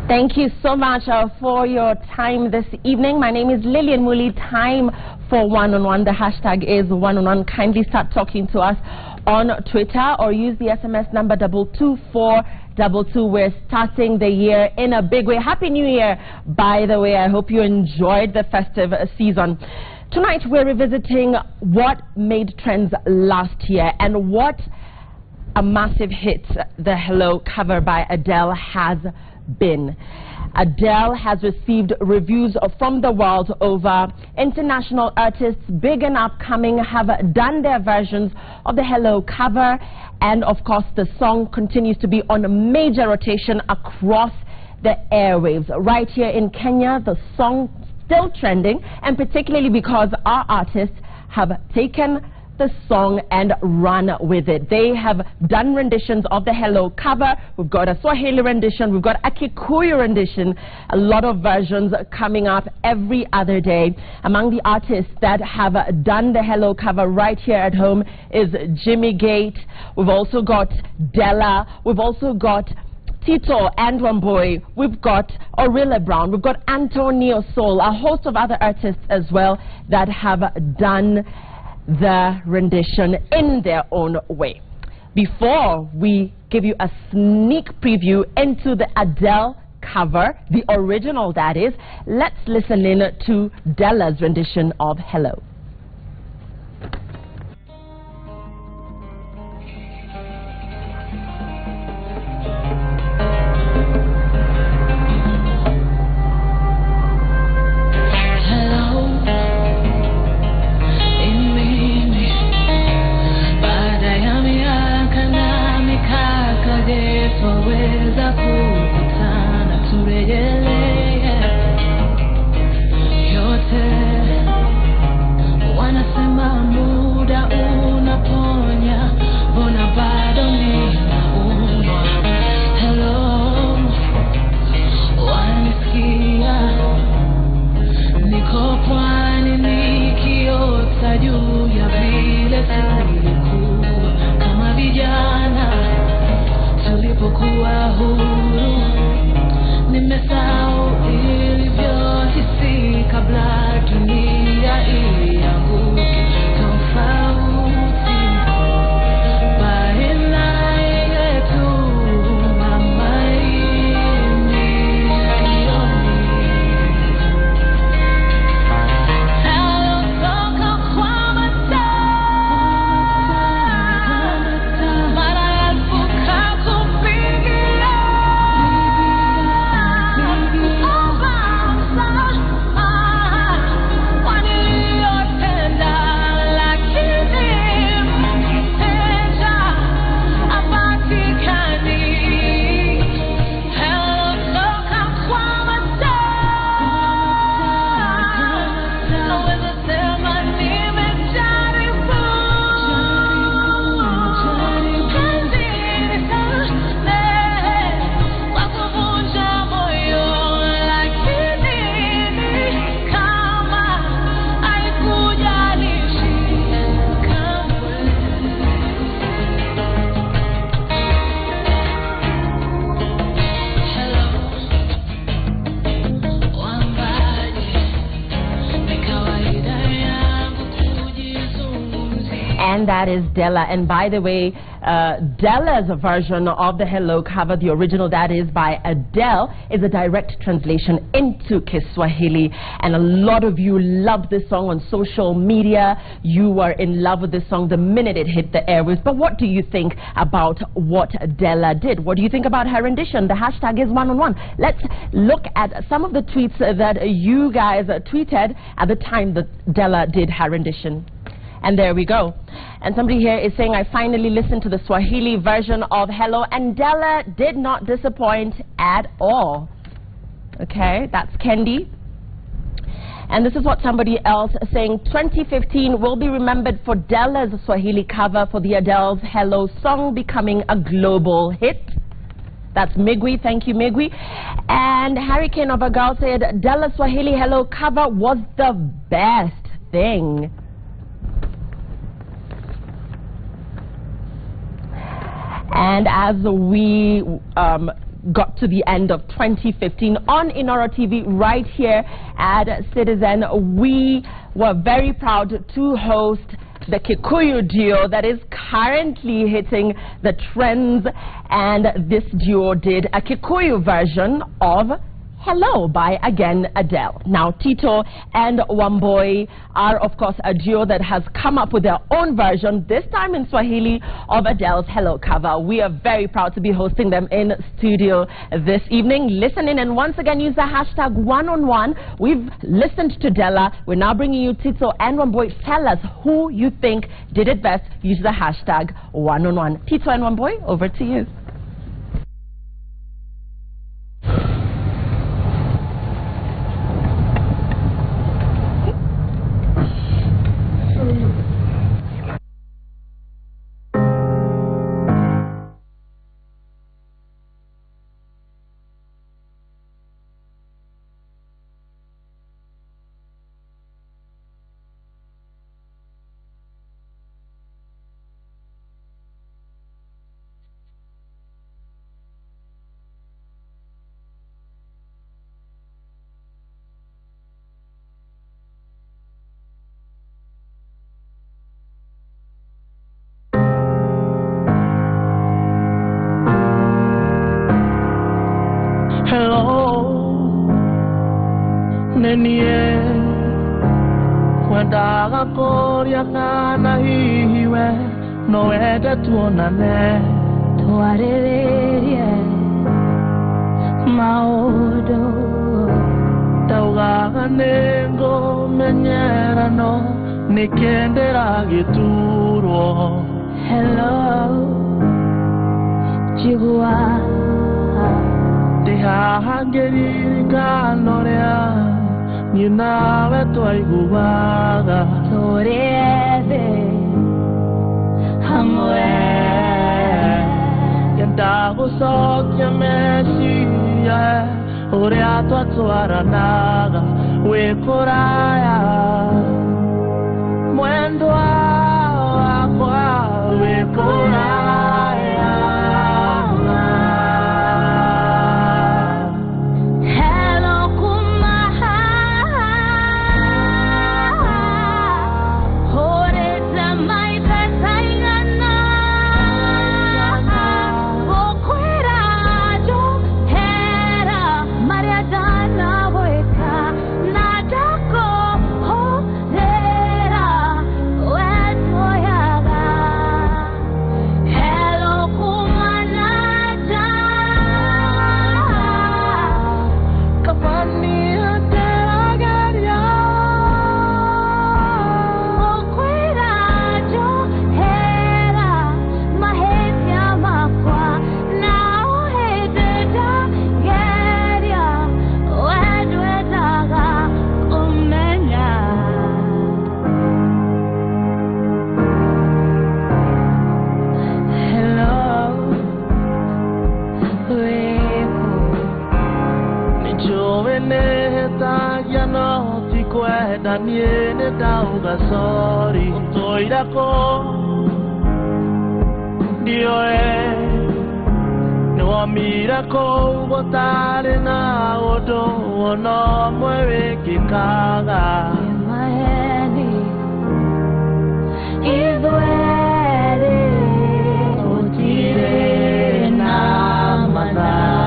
Thank you so much for your time this evening. My name is Lillian Muli. Time for One-on-One. The hashtag is One-on-One. Kindly start talking to us on Twitter or use the SMS number 22422. We're starting the year in a big way. Happy New Year, by the way. I hope you enjoyed the festive season. Tonight we're revisiting what made trends last year and what a massive hit the Hello cover by Adele has been. Adele has received reviews from the world over. International artists, big and upcoming, have done their versions of the Hello cover, and of course the song continues to be on a major rotation across the airwaves. Right here in Kenya, the song still trending, and particularly because our artists have taken the song and run with it. They have done renditions of the Hello cover. We've got a Swahili rendition, we've got a Kikuyu rendition, a lot of versions coming up every other day. Among the artists that have done the Hello cover right here at home is Jimmy Gate. We've also got Della. We've also got Tito and Wambui, we've got Orilla Brown, we've got Antonio Soul, a host of other artists as well that have done the rendition in their own way. Before we give you a sneak preview into the Adele cover, the original that is, let's listen in to Della's rendition of Hello. And that is Della. And by the way, Della's version of the Hello cover, the original that is by Adele, is a direct translation into Kiswahili. And a lot of you love this song on social media. You were in love with this song the minute it hit the airwaves. But what do you think about what Della did? What do you think about her rendition? The hashtag is One-on-One. Let's look at some of the tweets that you guys tweeted at the time that Della did her rendition. And there we go. And somebody here is saying, I finally listened to the Swahili version of Hello, and Della did not disappoint at all. Okay, that's Kendi. And this is what somebody else is saying. 2015 will be remembered for Della's Swahili cover for the Adele's Hello song becoming a global hit. That's Migwi. Thank you, Migwi. And Hurricane of a Girl said, Della's Swahili Hello cover was the best thing. And as we got to the end of 2015 on Inoro TV right here at Citizen. We were very proud to host the Kikuyu duo that is currently hitting the trends, and this duo did a Kikuyu version of Hello by Again Adele. Now Tito and Wamboi are of course a duo that has come up with their own version, this time in Swahili, of Adele's Hello cover. We are very proud to be hosting them in studio this evening. Listen in and once again use the hashtag #1on1. We've listened to Della. We're now bringing you Tito and Wamboi. Tell us who you think did it best. Use the hashtag #1on1. Tito and Wamboi, over to you. Nenie Kwendaga koria kana hihiwe Noede tuonane Tuarererie Maodo Taugaga nengo menyerano Nikendera gituro Hello Chigua Deha hangeri nganorea Ninawe twaiguaga Torebe Hamwe Yenda gucokia meciria Uria twatwaranaga wi kuraya Mwendwa wakwa wi kuraya Daniele dauga sori toira ko Dio no mira ko botare na odo no mueve que caga Miami y duele otire na mana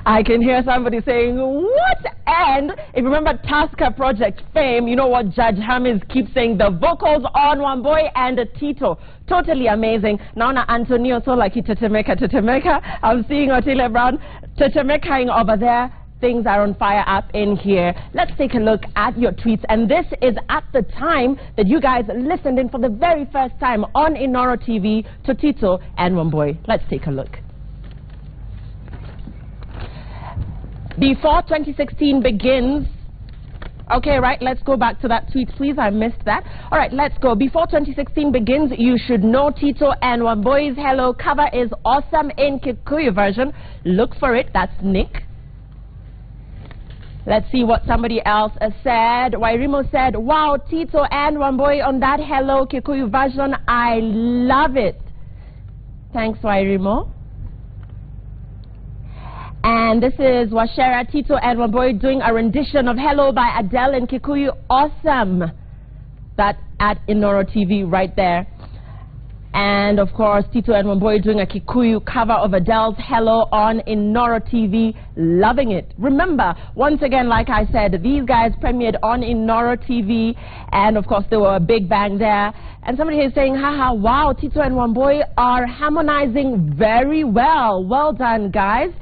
I can hear somebody saying, what? And if you remember Tasker Project fame, you know what Judge Hermes keeps saying, the vocals on One Boy and Tito. Totally amazing. Naona Antonio so like tetemeka. I'm seeing Otile Brown tetemekaing over there. Things are on fire up in here. Let's take a look at your tweets. And this is at the time that you guys listened in for the very first time on Inoro TV to Tito and One Boy. Let's take a look. Before 2016 begins, okay, right, let's go back to that tweet, please. I missed that. All right, let's go. Before 2016 begins, you should know Tito and One Boy's Hello cover is awesome in Kikuyu version. Look for it. That's Nick. Let's see what somebody else said. Wairimo said, wow, Tito and One Boy on that Hello Kikuyu version. I love it. Thanks, Wairimo. And this is Washera, Tito and One Boy doing a rendition of Hello by Adele in Kikuyu. Awesome. That at Inoro TV right there. And of course, Tito and One Boy doing a Kikuyu cover of Adele's Hello on Inoro TV. Loving it. Remember, once again, like I said, these guys premiered on Inoro TV. And of course, there were a big bang there. And somebody is saying, haha, wow, Tito and One Boy are harmonizing very well. Well done, guys.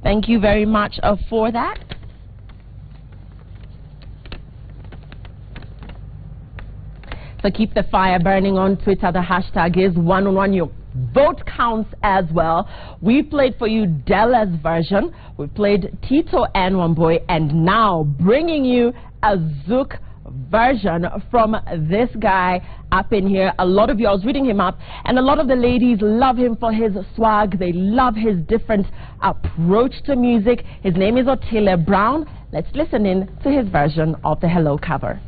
Thank you very much for that. So keep the fire burning on Twitter. The hashtag is #1on1. Your vote counts as well. We played for you Della's version. We played Tito and One Boy. And now bringing you a Zouk version from this guy up in here. A lot of you, I was reading him up, and a lot of the ladies love him for his swag. They love his different approach to music. His name is Otile Brown. Let's listen in to his version of the Hello cover.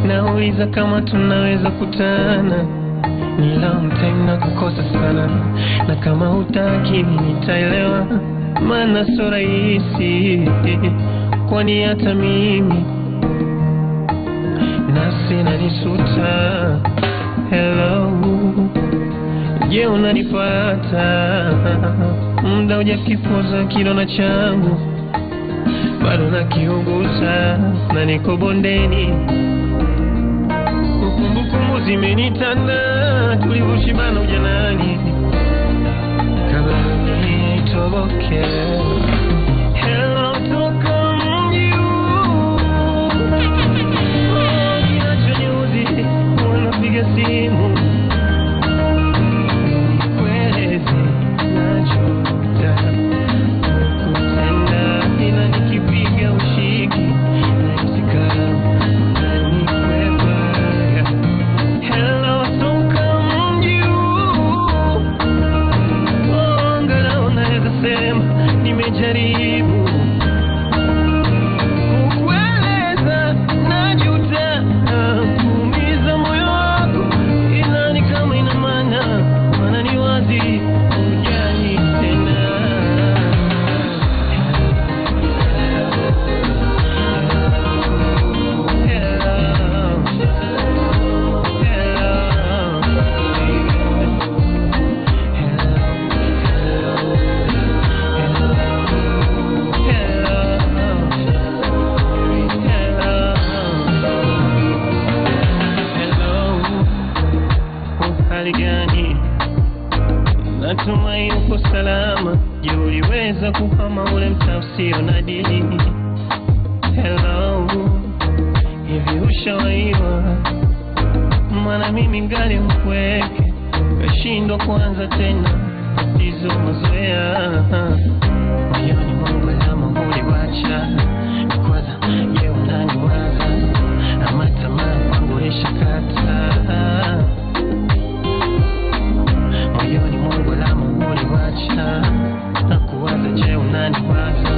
Nauliza kama tunaweza kutana, ni long time na kukosa sana, na kama hutaki nitaelewa, maana sio rahisi, kwani hata mimi nafsi inanisuta. Hello, je, unanipata? Muda hujakipoza kidona changu, bado nakiugusa na niko bondeni. Kumbukumbu zimenitanda, tulivyoshibana ujanani, kabla nitoboke. Hello toka mji huu, kinachoniudhi unapiga simu, kueleze najuta kutenda, ila nikipiga ushiki naisika. Nimejaribu kukueleza najuta, kuumiza moyo wako, ila ni kama ina maana ni wazi hujani tena. Natumai uko salama. Je, uliweza kuhama ule mtaa usio na dili? Hello, hivi ushawaiwa? Maana mimi ngali mpweke, kashindwa kuanza tena, tatizo mazoea. Moyoni mwangu alama uliwacha, kwanza je unaniwaza, ama tamaa kwangu ishakata. Moyoni mwangu alama uliwacha, na kuwaza je unaniwaza,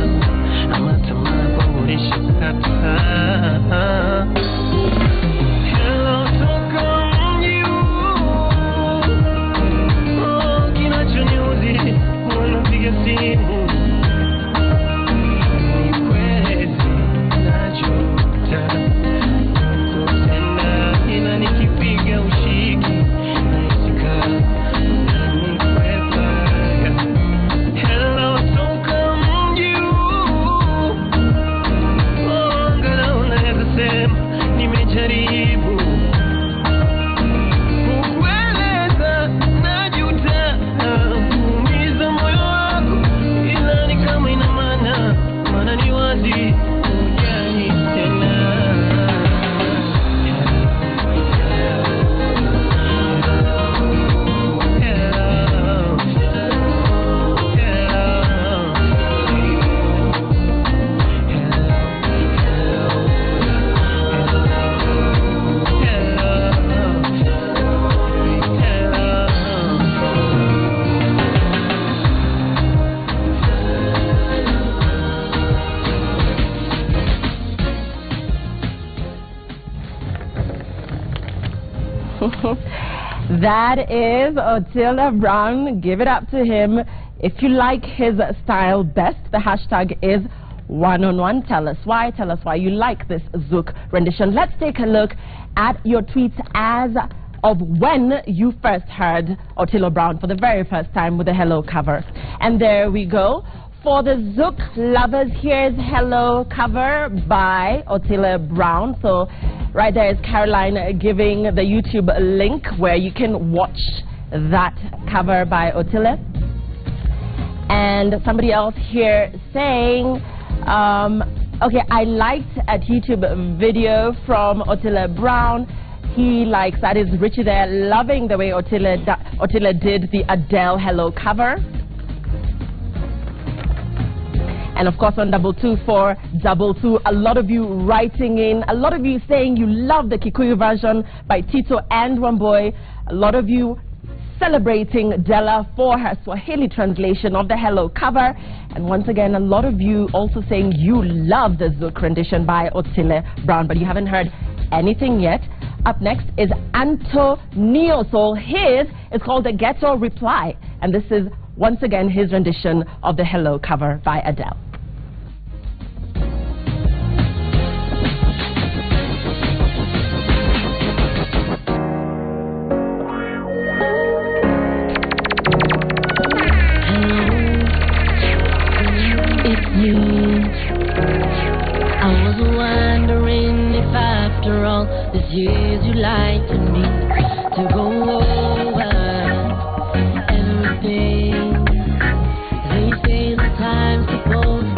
ama tamaa kwangu ishakata. Hello toka mji huu, kinachoniudhi That is Otile Brown. Give it up to him. If you like his style best, the hashtag is one-on-one. Tell us why. Tell us why you like this Zouk rendition. Let's take a look at your tweets as of when you first heard Otile Brown for the very first time with the Hello cover. And there we go. For the Zouk lovers, here's Hello cover by Otile Brown. So right there is Caroline giving the YouTube link where you can watch that cover by Otile. And somebody else here saying, okay, I liked a YouTube video from Otile Brown. He likes, that is Richie there, loving the way Otile did the Adele Hello cover. And of course on 22422, a lot of you writing in, a lot of you saying you love the Kikuyu version by Tito and Wamboy. A lot of you celebrating Della for her Swahili translation of the Hello cover. And once again, a lot of you also saying you love the Zouk rendition by Otile Brown, but you haven't heard anything yet. Up next is Antonio Soul. His is called The Ghetto Reply. And this is once again his rendition of the Hello cover by Adele. These years you lied to me to go over everything. They say the time's supposed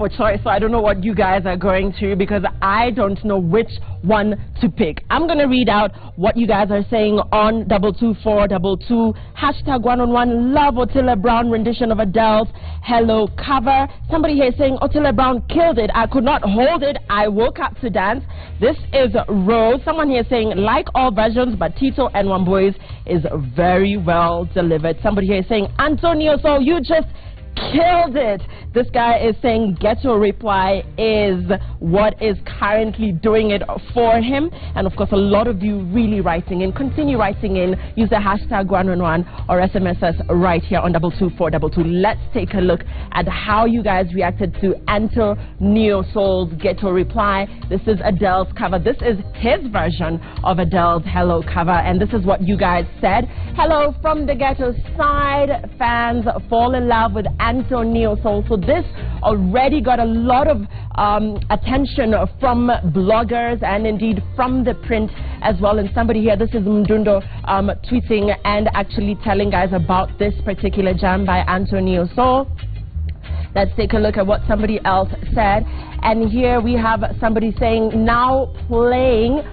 for choice, so I don't know what you guys are going through because I don't know which one to pick. I'm going to read out what you guys are saying on 22422. Hashtag 1on1. Love Otile Brown rendition of Adele's Hello cover. Somebody here saying Otile Brown killed it. I could not hold it. I woke up to dance. This is Rose. Someone here saying like all versions, but Tito and One Boys is very well delivered. Somebody here saying Antonio, so you just killed it. This guy is saying Ghetto Reply is what is currently doing it for him. And of course, a lot of you really writing in. Continue writing in. Use the hashtag 1on1 or SMS us right here on 22422. Let's take a look at how you guys reacted to Antonio Soul's Ghetto Reply. This is Adele's cover. This is his version of Adele's Hello cover. And this is what you guys said. Hello from the ghetto side. Fans fall in love with Antonio Soul. So this already got a lot of attention from bloggers and indeed from the print as well. And somebody here, this is Mdundo, tweeting and actually telling guys about this particular jam by Antonio Soul. Let's take a look at what somebody else said. And here we have somebody saying now playing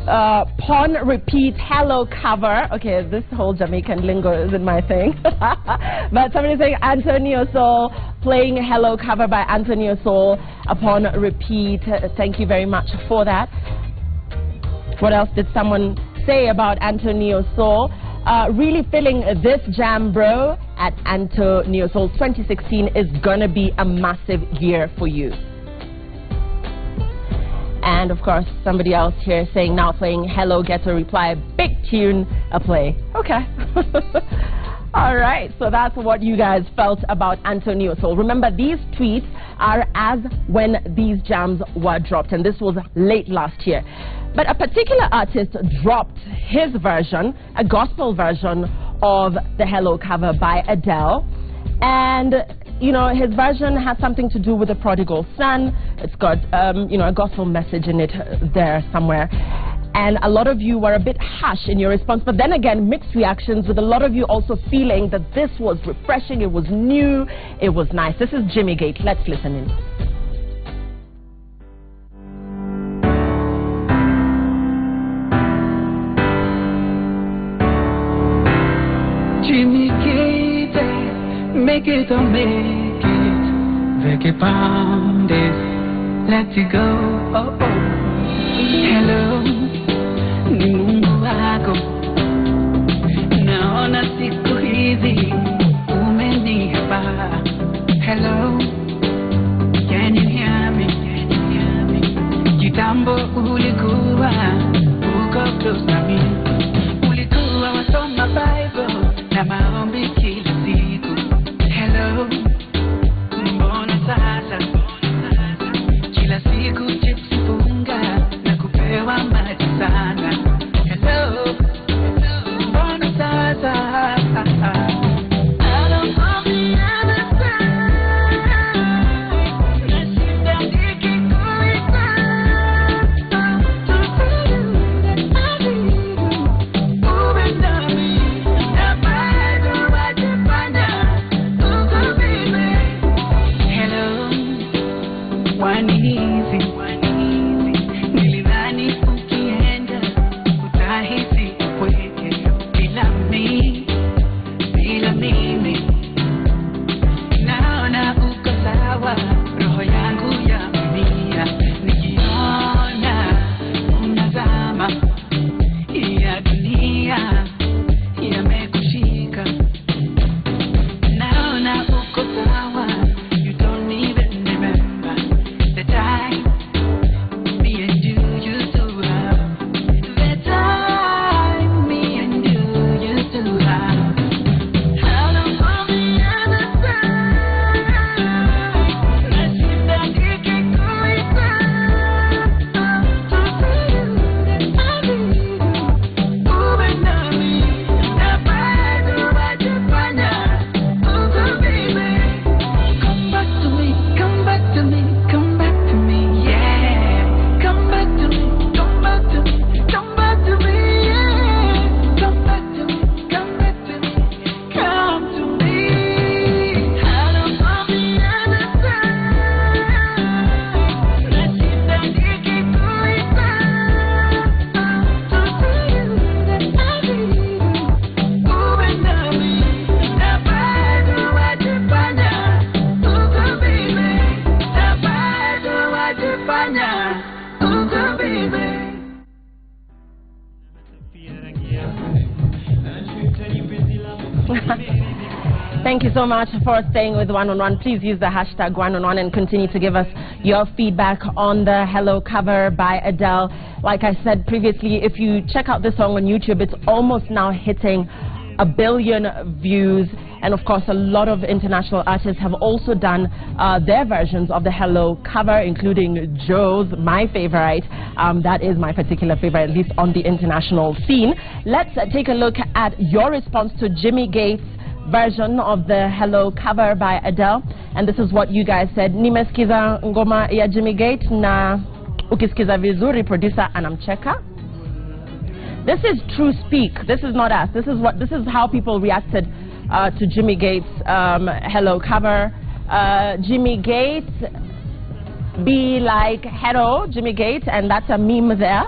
Pon Repeat Hello cover. Okay, this whole Jamaican lingo isn't my thing. But somebody saying Antonio Soul playing Hello cover by Antonio Soul upon repeat. Thank you very much for that. What else did someone say about Antonio Soul? Really feeling this jam, bro, at Antonio Soul. 2016 is gonna be a massive year for you. And of course, somebody else here saying now playing Hello Ghetto Reply, big tune, a play. Okay. All right, so that's what you guys felt about Antonio Soul. Remember, these tweets are as when these jams were dropped, and this was late last year. But a particular artist dropped his version, a gospel version of the Hello cover by Adele. And you know, his version has something to do with the prodigal son. It's got, you know, a gospel message in it there somewhere. And a lot of you were a bit harsh in your response. But then again, mixed reactions with a lot of you also feeling that this was refreshing, it was new, it was nice. This is Jimmy Gate. Let's listen in. Jimmy Gate. Make it or make it, Vicky pound it, let it go. Oh, oh. Hello, ni Mungu wako, naona siku hizi umenipa. Hello, can you hear me? Kitambo ulikuwa uko close na mimi, ulikuwa wasoma Bible na maombi kila siku. Hello, mbona sasa kila siku chips funga na kupewa maji sana. Hello, mbona sasa one easy. Fanya, baby. Thank you so much for staying with One on One. Please use the hashtag One on One and continue to give us your feedback on the Hello cover by Adele. Like I said previously, if you check out the song on YouTube, it's almost now hitting 1 billion views. And of course, a lot of international artists have also done their versions of the Hello cover, including Joe's, my favorite. That is my particular favorite, at least on the international scene. Let's take a look at your response to Jimmy Gates' version of the Hello cover by Adele. And this is what you guys said. Nimesikiza ngoma ya Jimmy Gates na ukisikiza vizuri producer anamcheka. This is true speak. This is not us. This is how people reacted to Jimmy Gates' Hello cover. Jimmy Gates be like hello Jimmy Gates, and that's a meme there.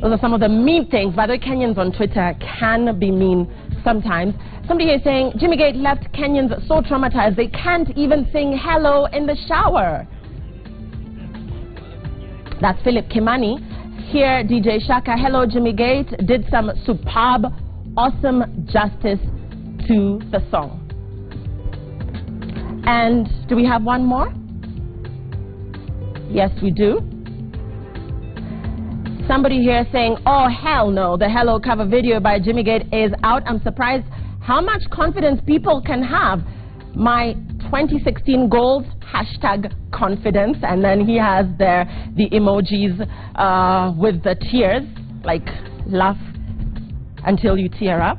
Those are some of the meme things. By the way, Kenyans on Twitter can be mean sometimes. Somebody here is saying Jimmy Gates left Kenyans so traumatized they can't even sing hello in the shower. That's Philip Kimani. Here, DJ Shaka, hello Jimmy Gates, did some superb, awesome justice to the song. And do we have one more? Yes, we do. Somebody here saying, oh hell no, the Hello cover video by Jimmy Gates is out. I'm surprised how much confidence people can have. My 2016 goals, hashtag confidence. And then he has there the emojis with the tears, like laugh until you tear up.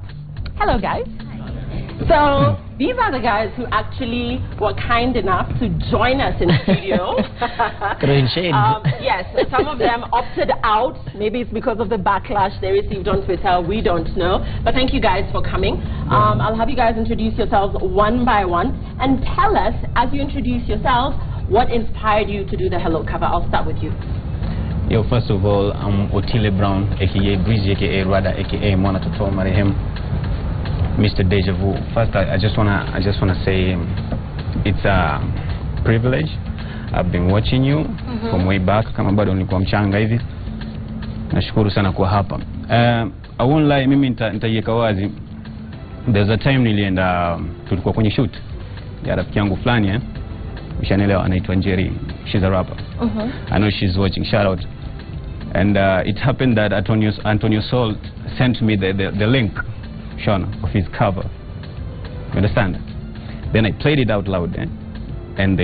Hello guys. So these are the guys who actually were kind enough to join us in studio. Yes, some of them opted out. Maybe it's because of the backlash they received on Twitter. We don't know. But thank you guys for coming. I'll have you guys introduce yourselves one by one and tell us, as you introduce yourselves, what inspired you to do the Hello cover. I'll start with you. Yo, first of all, I'm Otile Brown, aka Breezy, aka Rada, aka Mwana Toto Marehemu, Mr. Deja Vu. First, I just wanna say it's a privilege. I've been watching you from way back. Kama bado nilikuwa mchanga hivi. Nashukuru sana kwa hapa. I won't lie, mimi nitaiweka wazi. There's a time nilienda, tulikuwa kwenye shoot ya rafiki yangu fulani Ushanelewa, anaitwa Njeri. She's a rapper. I know she's watching. Shout out. And it happened that Antonio Salt sent me the link, Sean, of his cover. You understand? Then I played it out loud, and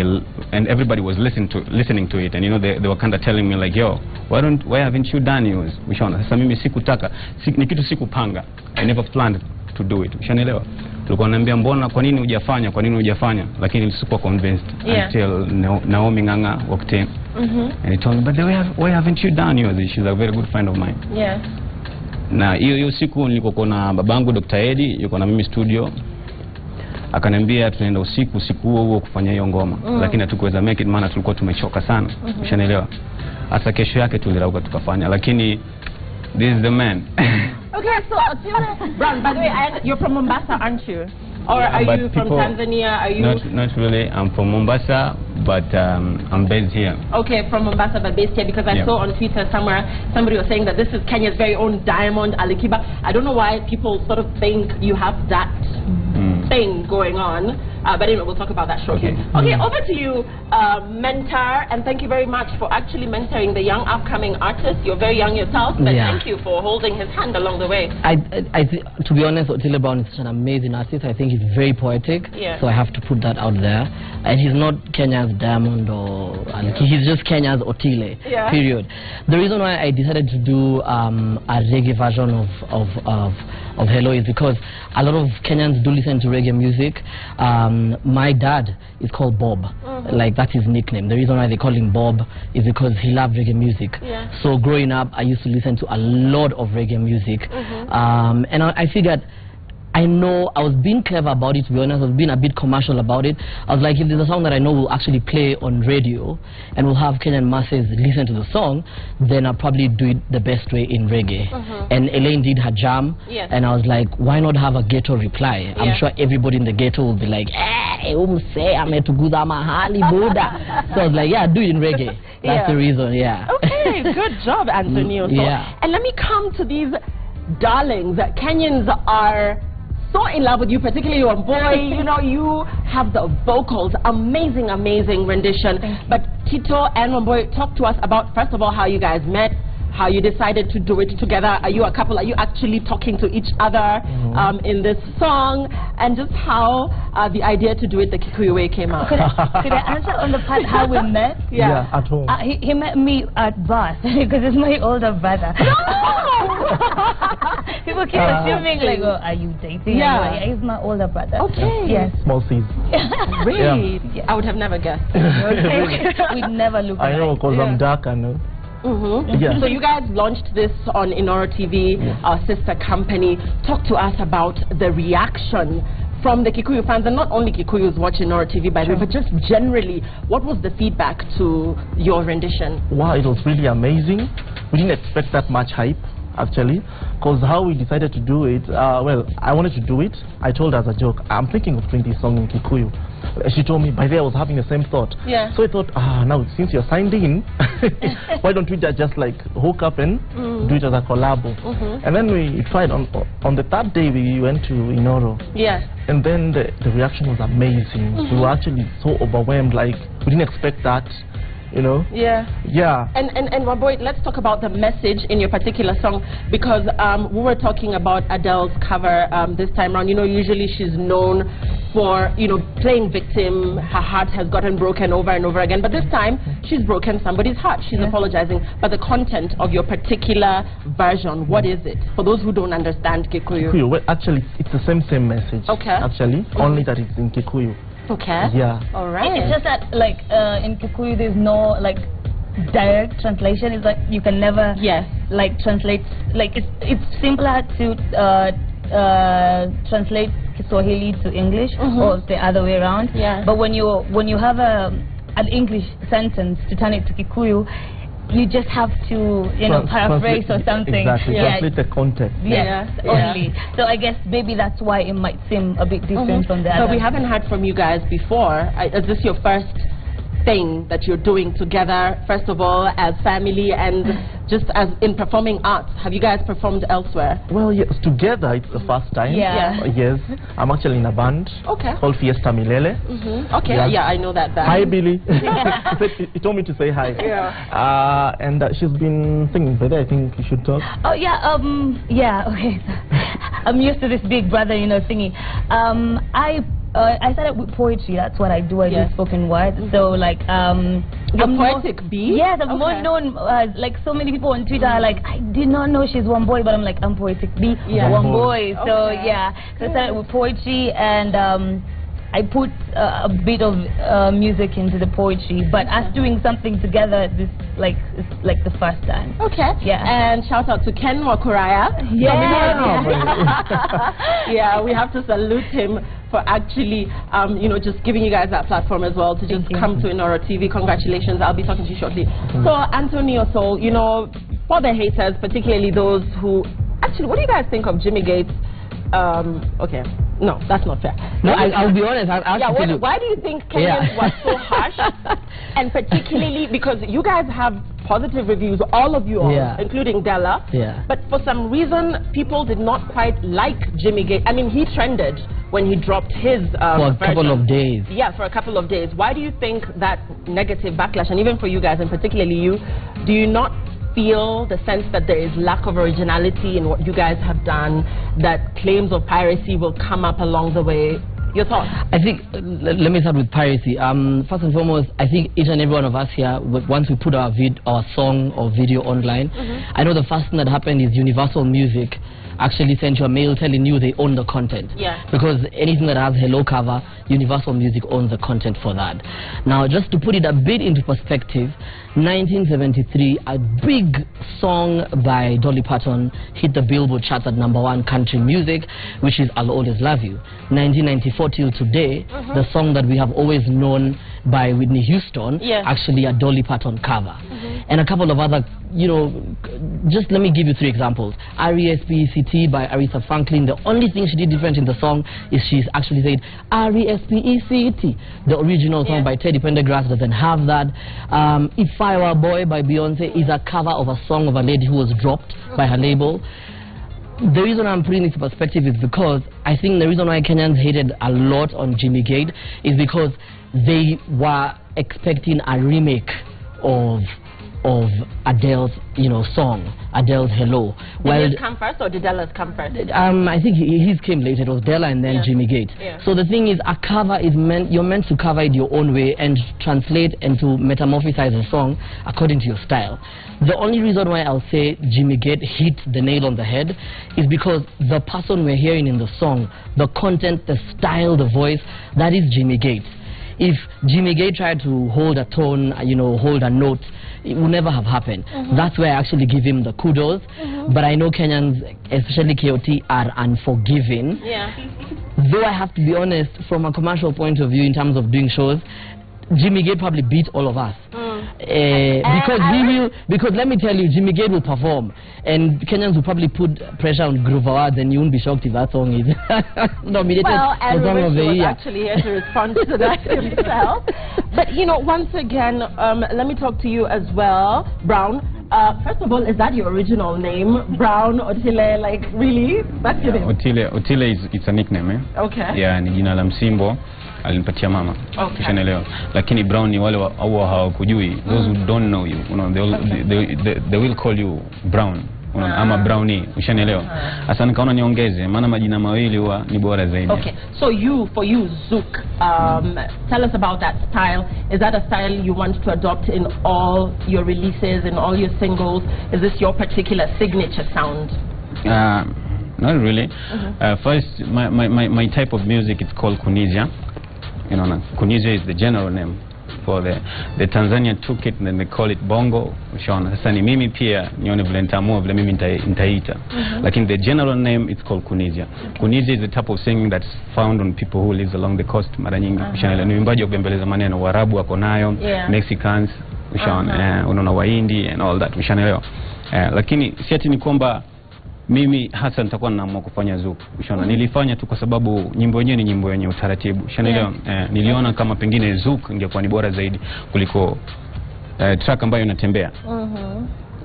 everybody was listening to it, and you know they were kind of telling me like, yo, why haven't you done yours? Ushaona, sasa mimi sikutaka, ni kitu sikupanga. I never planned to do it. Ushanelewa? Tulikuwa naambia mbona kwa nini hujafanya, lakini sikuwa convinced until Naomi Nganga walked in. And he told me, but why haven't you done yours? She's a very good friend of mine. Yeah. Na hiyo siku nilikuwa na babangu Dr. Eddie, yuko na mimi studio. Akaniambia tunaenda usiku huo kufanya hiyo ngoma, lakini hatukuweza make it maana tulikuwa tumechoka sana. Ushanelewa? Hasa kesho yake tulirauka tukafanya, lakini this is the man. Okay, so Brown, by the way, you're from Mombasa, aren't you? Or are you from Tanzania? Are you? Not really. I'm from Mombasa, but I'm based here. Okay, from Mombasa, but based here, because I saw on Twitter somewhere somebody was saying that this is Kenya's very own Diamond Alikiba. I don't know why people sort of think you have that thing going on, but anyway, we'll talk about that shortly. Okay, over to you, mentor, and thank you very much for actually mentoring the young upcoming artists. You're very young yourself, but thank you for holding his hand along the way. To be honest, Otile Brown is such an amazing artist. I think he's very poetic, so I have to put that out there. And he's not Kenya's Diamond or he's just Kenya's Otile, period. The reason why I decided to do a reggae version of Hello is because a lot of Kenyans do listen to reggae music. My dad is called Bob, like that's his nickname. The reason why they call him Bob is because he loved reggae music. So growing up, I used to listen to a lot of reggae music, and I figured I know I was being clever about it, to be honest. I was being a bit commercial about it. I was like, if there's a song that I know will actually play on radio and will have Kenyan masses listen to the song, then I'll probably do it the best way in reggae. And Elaine did her jam, and I was like, why not have a ghetto reply? I'm sure everybody in the ghetto will be like, hey, say I'm to go mahali Buddha. So I was like, yeah, do it in reggae. That's the reason, Okay, good job, Antonio. So, and let me come to these darlings that Kenyans are so in love with you, particularly One Boy. You know, you have the vocals, amazing rendition. But Tito and One Boy, talk to us about, first of all, how you guys met, how you decided to do it together. Are you a couple? Are you actually talking to each other in this song? And just how the idea to do it the Kikuyu way came out. Could I answer on the part how we met? Yeah, at home. He met me at birth because it's my older brother. People keep assuming like, oh, are you dating? Like, he's my older brother. Okay. Yes. Small C's. Really? I would have never guessed. We'd never look I know, because I'm dark, I know. So you guys launched this on Inoro TV, our sister company. Talk to us about the reaction from the Kikuyu fans, and not only Kikuyus watch Inoro TV, by the way, but just generally, what was the feedback to your rendition? Wow, it was really amazing. We didn't expect that much hype, actually, because how we decided to do it, well, I wanted to do it. I told her as a joke, I'm thinking of doing this song in Kikuyu. She told me, by the way, I was having the same thought. So I thought, now since you're signed in, why don't we just like hook up and do it as a collab? And then we tried on the third day we went to Inoro. And then the reaction was amazing. We were actually so overwhelmed, like we didn't expect that. You know? And One Boy, let's talk about the message in your particular song, because we were talking about Adele's cover this time around. You know, usually she's known for, you know, playing victim. Her heart has gotten broken over and over again, but this time she's broken somebody's heart. She's apologizing. But the content of your particular version, what is it? For those who don't understand Kikuyu. Well, actually, it's the same message. Actually, only that it's in Kikuyu. All right. It's just that, like, in Kikuyu, there's no, like, direct translation. It's like you can never, like, translate. Like, it's simpler to translate Kiswahili to English or the other way around. But when you have an English sentence to turn it to Kikuyu, you just have to, you know, paraphrase or something. Exactly, translate the context. Only. So I guess maybe that's why it might seem a bit different from the other. But we haven't heard from you guys before. Is this your first thing that you're doing together, first of all, as family and just as in performing arts? Have you guys performed elsewhere? Well, yes, together it's the first time. Yes, I'm actually in a band called Fiesta Milele. I know that band. Hi, Billy. he told me to say hi. And she's been singing. But I think you should talk. Oh okay. I'm used to this big brother, you know, singing. I started with poetry. That's what I do. I do spoken word. So like you're poetic B? Yes, I'm more known like so many people on Twitter are like, I did not know she's One Boy, but I'm like, I'm poetic B, One Boy. So so I started with poetry, and I put a bit of music into the poetry, but us doing something together, this is like the first time. And shout out to Ken Wakuraya. We have to salute him for actually, you know, just giving you guys that platform as well to just come to Inoro TV. Congratulations. I'll be talking to you shortly. So, Antonio, so, you know, for the haters, particularly those who, actually, what do you guys think of Jimmy Gates? Okay. No, that's not fair. No, I'll be honest. Why do you think Kenyans were so harsh? And particularly because you guys have positive reviews, all of you all, including Della. But for some reason, people did not quite like Jimmy Gates. I mean, he trended when he dropped his for a couple of days. For a couple of days. Why do you think that negative backlash, and even for you guys, and particularly you, do you not feel the sense that there is lack of originality in what you guys have done, that claims of piracy will come up along the way? Your thoughts? I think, let me start with piracy. First and foremost, I think each and every one of us here, once we put our song or video online, I know the first thing that happened is Universal Music actually sent you a mail telling you they own the content. Yeah. Because anything that has Hello cover, Universal Music owns the content for that. Now, just to put it a bit into perspective, 1973, a big song by Dolly Parton hit the Billboard charts at #1 country music, which is I'll Always Love You. 1994 till today, the song that we have always known by Whitney Houston, actually a Dolly Parton cover. And a couple of other, you know, just let me give you 3 examples. R-E-S-P-E-C-T by Aretha Franklin. The only thing she did different in the song is she's actually said R-E-S-P-E-C-T. The original song by Teddy Pendergrass doesn't have that. If I Were a Boy by Beyonce is a cover of a song of a lady who was dropped by her label. The reason I'm putting this in perspective is because I think the reason why Kenyans hated a lot on Jimmy Gate is because they were expecting a remake of Adele's, you know, song, Adele's Hello. Did his come first or did Della's come first? I think his came later. It was Della and then Jimmy Gate. So the thing is, a cover is you're meant to cover it your own way and translate and to metamorphosize a song according to your style. The only reason why I'll say Jimmy Gate hit the nail on the head is because the person we're hearing in the song, the content, the style, the voice, that is Jimmy Gate. If Jimmy Gate tried to hold a tone, you know, hold a note, it would never have happened. That's where I actually give him the kudos. But I know Kenyans, especially KOT, are unforgiving. Though I have to be honest, from a commercial point of view, in terms of doing shows, Jimmy Gate probably beat all of us. Because let me tell you, Jimmy Gate will perform, and Kenyans will probably put pressure on Groove Awards, and you won't be shocked if that song is nominated for Song of the Year. Actually here to respond to that himself. But you know, once again, let me talk to you as well, Brown. First of all, is that your original name, Brown Otile? Like, really? That's your name? Otile is it's a nickname, eh? Okay. Yeah, ni jina la msimbo alinipatia mama. Ushaelewa. Lakini Brown ni wale hawakujui. Those who don't know you, you know, they will call you Brown. Ama Brownie, ushaelewa. Asa nikaona niongeze maana majina mawili huwa ni bora zaidi. Okay. So for you Zouk, tell us about that style. Is that a style you want to adopt in all your releases, in all your singles? Is this your particular signature sound? Not really. First, my type of music is called Kunizia. You know, Kunizia is the general name for the Tanzania took it and then they call it Bongo. Ushaona. Sasa ni mimi pia nione vile nitaamua vile mimi nitaita. Lakini the general name it's called Kunizia. Kunizia is the type of singing that's found on people who lives along the coast mara nyingi. Ushaona. Ni uimbaji wa kubembeleza maneno, Waarabu wako nayo, Mexicans, ushaona, unaona Wahindi and all that. Ushaelewa. Lakini si ati ni kwamba mimi hasa nitakuwa naamua kufanya Zouk. Ushaona, nilifanya tu kwa sababu nyimbo yenyewe ni nyimbo yenye utaratibu. Ushaelewa. Niliona kama pengine Zouk ingekuwa ni bora zaidi kuliko track ambayo inatembea.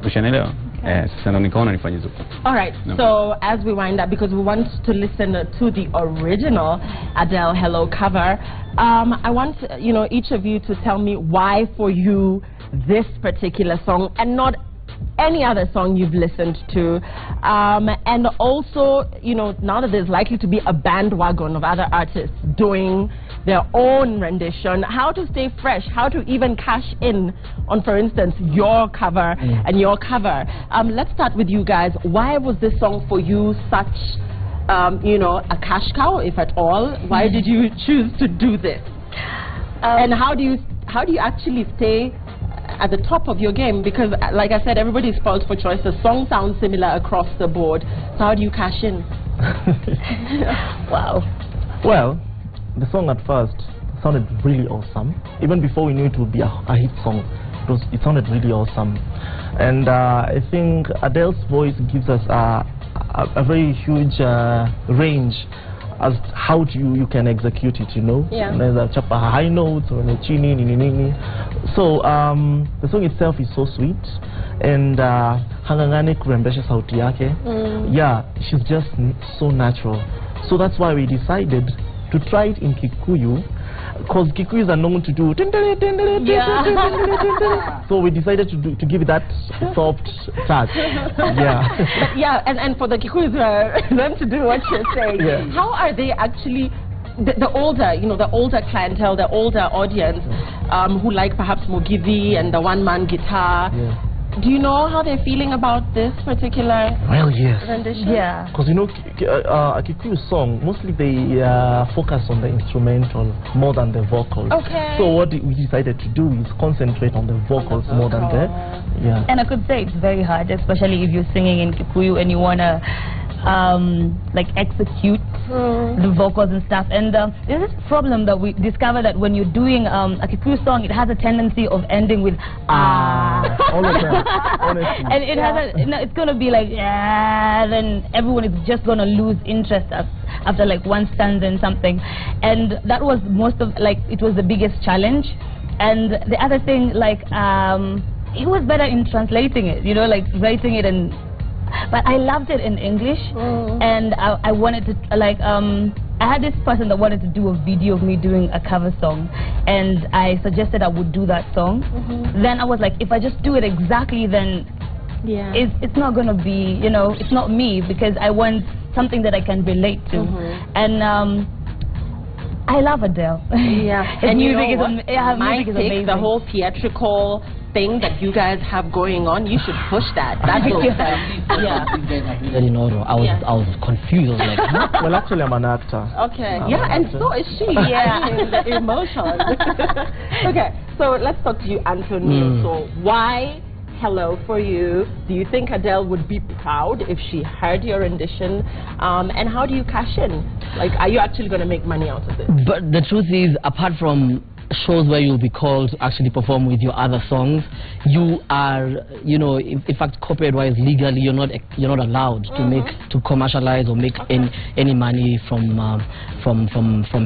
Ushaelewa. Sasa ndo nikaona nifanye Zouk. All right. So as we wind up, because we want to listen to the original Adele Hello cover, I want, you know, each of you to tell me why for you this particular song and not any other song you've listened to, and also, you know, now that there's likely to be a bandwagon of other artists doing their own rendition, how to stay fresh, how to even cash in on, for instance, your cover and your cover. Let's start with you guys. Why was this song for you such, you know, a cash cow, if at all? Why did you choose to do this? And how do you actually stay at the top of your game? Because like I said, everybody's spoiled for choice. The song sounds similar across the board. So how do you cash in? Wow. Well, the song at first sounded really awesome. Even before we knew it would be a hit song, it sounded really awesome. And I think Adele's voice gives us a very huge range as how you can execute it, you know. There's a high notes or a chini, nini. So the song itself is so sweet, and hangangane kurembesha sauti yake. Yeah, she's just so natural. So that's why we decided to try it in Kikuyu, because Kikuyus are known to do so we decided to give it that soft touch. And for the Kikuyus them to do what you're saying, how are they actually the older, you know, the older clientele, the older audience who like perhaps Mugithi and the one-man guitar? Do you know how they're feeling about this particular rendition? Yeah. Because, you know, a Kikuyu song, mostly they focus on the instrumental more than the vocals. Okay. So what we decided to do is concentrate on the vocals more than the... Yeah. And I could say it's very hard, especially if you're singing in Kikuyu and you want to like execute the vocals and stuff. And there's this problem that we discovered that when you're doing a Kikuyu song, it has a tendency of ending with all of them, honestly. And it has a, it's going to be like then everyone is just going to lose interest after like one stanza and something. And that was most of, like, it was the biggest challenge. And the other thing, like, it was better in translating it, you know, like writing it and... But I loved it in English, and I wanted to, like, I had this person that wanted to do a video of me doing a cover song, and I suggested I would do that song. Then I was like, if I just do it exactly, then it's not going to be, you know, it's not me, because I want something that I can relate to. And I love Adele. Yeah. And music is amazing. The whole theatrical thing that you guys have going on, you should push that. That's in order. I was confused. I was like, well, actually, I'm an actor. Okay. And so is she. The emotion. Okay. So let's talk to you, Anthony. So why Hello for you? Do you think Adele would be proud if she heard your rendition? And how do you cash in? Like, are you actually going to make money out of it? But the truth is, apart from shows where you'll be called to actually perform with your other songs, you are, you know, in fact, copyright-wise, legally, you're not allowed to commercialize or make any money from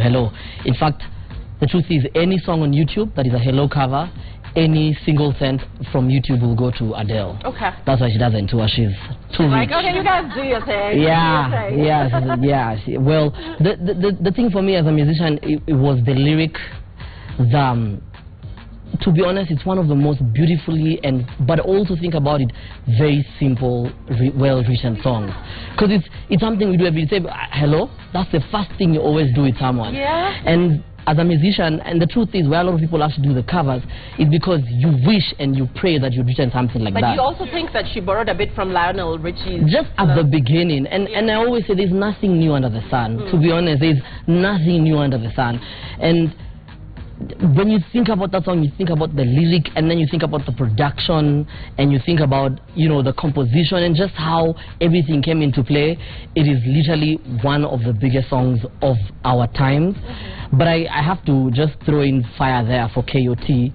Hello. In fact, the truth is, any song on YouTube that is a Hello cover, any single cent from YouTube will go to Adele. Okay. That's why she doesn't tour. She's too rich. Like, okay, you guys do your thing. Well, the thing for me as a musician, it was the lyric. To be honest, it's one of the most beautifully but also think about it, very simple, well-written songs. Because it's something we do every day. Hello, that's the first thing you always do with someone. Yeah. And as a musician, and the truth is, where a lot of people actually do the covers, is because you wish and you pray that you'd written something like that. But you also think that she borrowed a bit from Lionel Richie's... Just at the beginning. And I always say there's nothing new under the sun. To be honest, there's nothing new under the sun. And when you think about that song, you think about the lyric, and then you think about the production, and you think about, you know, the composition, and just how everything came into play. It is literally one of the biggest songs of our times. But I have to just throw in fire there for KOT.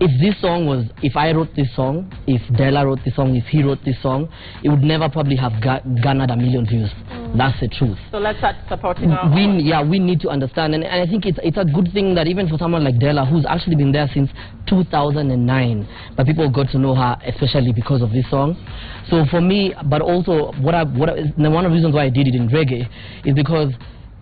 If I wrote this song, if Della wrote this song, if he wrote this song, it would never probably have garnered 1 million views. That's the truth. So let's start supporting our we need to understand, and I think it's a good thing that even for someone like Della, who's actually been there since 2009, but people got to know her especially because of this song. So for me, but also one of the reasons why I did it in reggae is because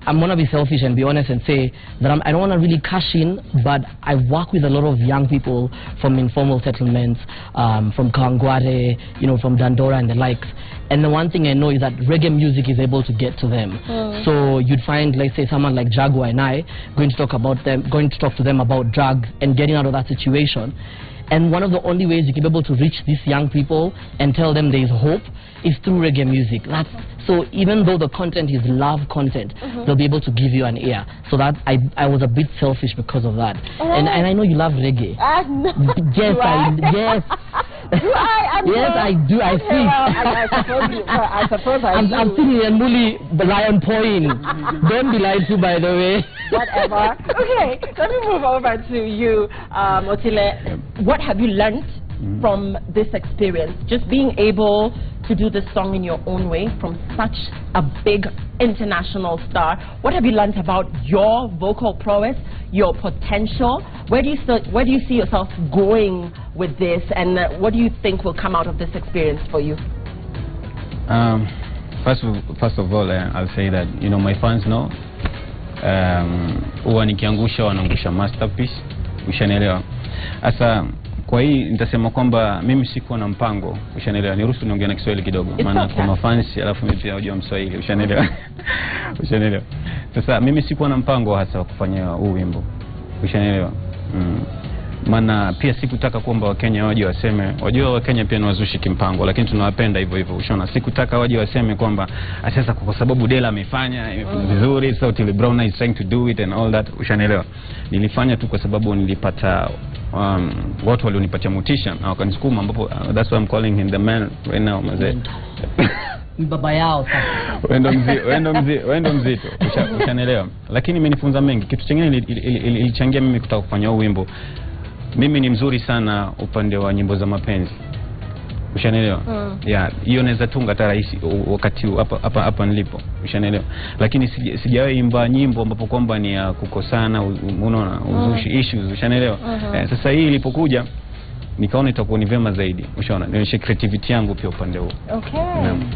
I'm going to be selfish and be honest and say that I don't want to really cash in, but I work with a lot of young people from informal settlements, from Kawangware, you know, from Dandora and the likes. And the one thing I know is that reggae music is able to get to them. So you'd find, let's say, someone like Jaguar and I going to talk to them about drugs and getting out of that situation. And one of the only ways you can be able to reach these young people and tell them there is hope is through reggae music. So even though the content is love content, they'll be able to give you an ear. So that I was a bit selfish because of that. And I know you love reggae. Yes, yes. Yes, I do. I see. I suppose I do. I'm sitting and Muli lion point. Don't be lied to, by the way. Whatever. Okay, let me move over to you, Otile. What have you learned from this experience? Just being able to do this song in your own way from such a big international star. What have you learned about your vocal prowess, your potential? Where do you see yourself going with this, and what do you think will come out of this experience for you? First of all, I'll say that, you know, my fans know huwa nikiangusha wanaangusha masterpiece, ushanielewa. Asa kwa hii nitasema kwamba mimi sikuwa na mpango, ushanielewa. Niruhusu niongee na Kiswahili kidogo, maana kwa mafans alafu mimi pia hujua Mswahili, ushanielewa. Ushanielewa. Sasa mimi sikuwa na mpango hasa wa kufanya huu wimbo, ushanielewa. Maana pia sikutaka kwamba Wakenya waje waseme, wajua Wakenya pia ni wazushi kimpango, lakini tunawapenda hivyo hivyo. Ushona, sikutaka waje waseme kwamba sasa kwa sababu Dela amefanya vizuri, so Otile Brown is trying to do it and all that. Ushanielewa? Nilifanya tu kwa sababu nilipata watu walionipatia motisha na wakanisukuma, ambapo that's why I'm calling him the man right now, mzee. Baba yao sasa. Wendo mzito. Ushanielewa? Lakini imenifunza mengi. Kitu kingine ilichangia mimi kutaka kufanya huu wimbo. Mimi ni mzuri sana upande wa nyimbo za mapenzi. Ushanielewa? Yeah, hiyo naweza tunga hata rahisi wakati hapa nilipo. Ushanielewa? Lakini sijawahi imba nyimbo ambapo kwamba ni ya kukosana, unaona, uzushi issues. Ushanielewa? Sasa hii ilipokuja nikaona itakuwa ni vema zaidi. Ushaona, nionyeshe creativity yangu pia upande huo. Okay.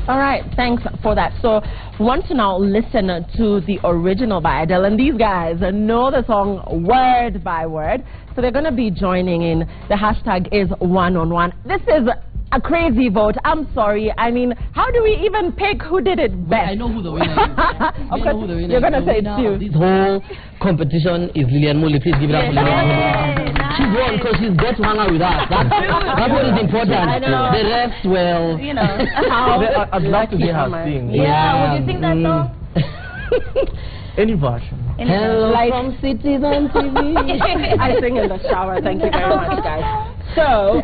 All right, thanks for that. So want to now listen to the original by Adele, and these guys know the song word by word, so they're going to be joining in. The hashtag is #1on1. This is a crazy vote. I'm sorry. I mean, how do we even pick who did it best? Well, I know who the winner is. Of course, you're going to say it's you. This whole competition is Lilian Muli. Please give it up for Lilian. She won because she's got to hang out with us. That's what is important. I know. The rest, well, you know. I'd like to hear her sing. Yeah, would you sing that song? Any version. Hello Like from Cities on TV. I sing in the shower. Thank you very much, guys. So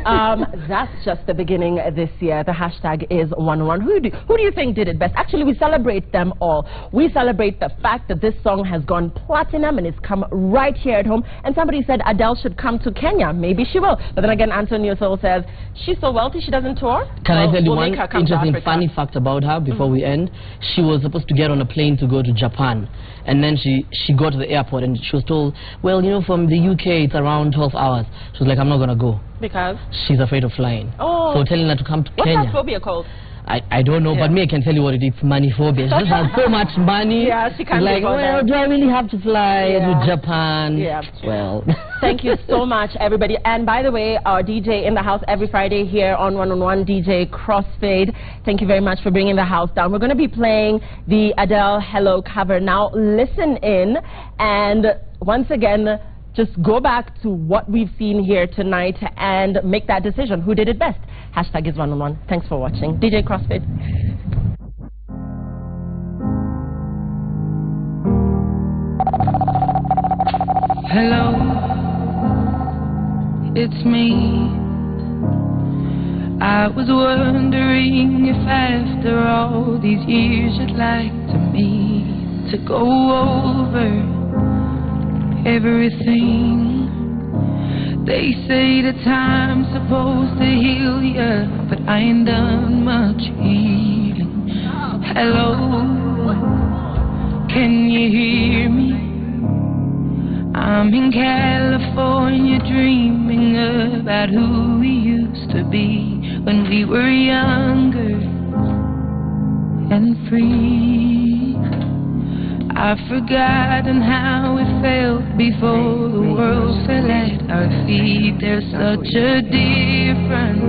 that's just the beginning this year. The hashtag is #1on1. Who do you think did it best? Actually, we celebrate them all. We celebrate the fact that this song has gone platinum and it's come right here at home. And somebody said Adele should come to Kenya. Maybe she will. But then again, Antonio Soul says she's so wealthy she doesn't tour. Can I tell you one interesting funny fact about her before we end? She was supposed to get on a plane to go to Japan, and then she got to the airport and she was told, well, you know, from the UK it's around 12 hours. She was like, I'm not gonna go. Because? She's afraid of flying. Oh. So telling her to come to Kenya. What's that phobia called? I don't know, but me, I can tell you what it is. Money phobia. She just has so much money. Yeah, she can't like, well, do I really have to fly to Japan? Yeah. Well. Thank you so much, everybody. And by the way, our DJ in the house every Friday here on #1on1, DJ Crossfade. Thank you very much for bringing the house down. We're going to be playing the Adele Hello cover. Now, listen in, and once again, just go back to what we've seen here tonight and make that decision. Who did it best? Hashtag is #1on1. Thanks for watching. DJ Crossfade. Hello, it's me. I was wondering if after all these years you'd like to meet to go over everything. They say the time's supposed to heal ya, but I ain't done much healing. Hello, can you hear me? I'm in California dreaming about who we used to be when we were younger and free. I've forgotten how it felt before the world fell at our feet. There's such a difference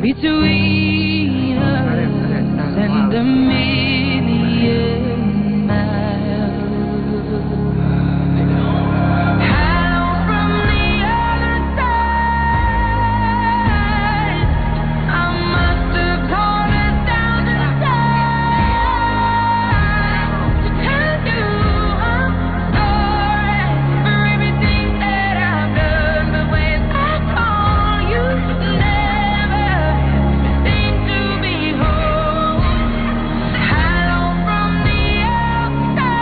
between us and a million miles. Hello from the other side. I must have torn it down inside to tell you I'm sorry for everything that I've done. But when I call you, never seem to be home. Hello from the outside.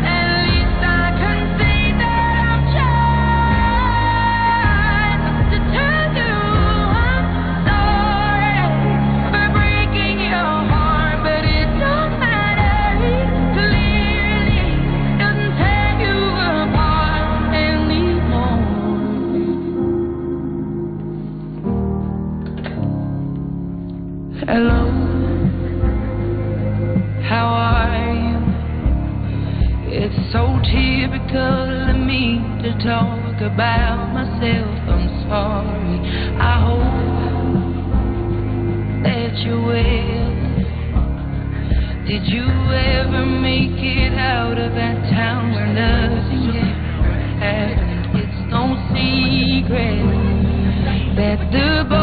At least I can say that I've tried to tell you I'm sorry for breaking your heart, but it don't matter. It clearly doesn't tear you apart anymore. Hello, how are you? It's so typical of me to talk about myself. I'm sorry. I hope that you're well. Did you ever make it out of that town where nothing regret that the boy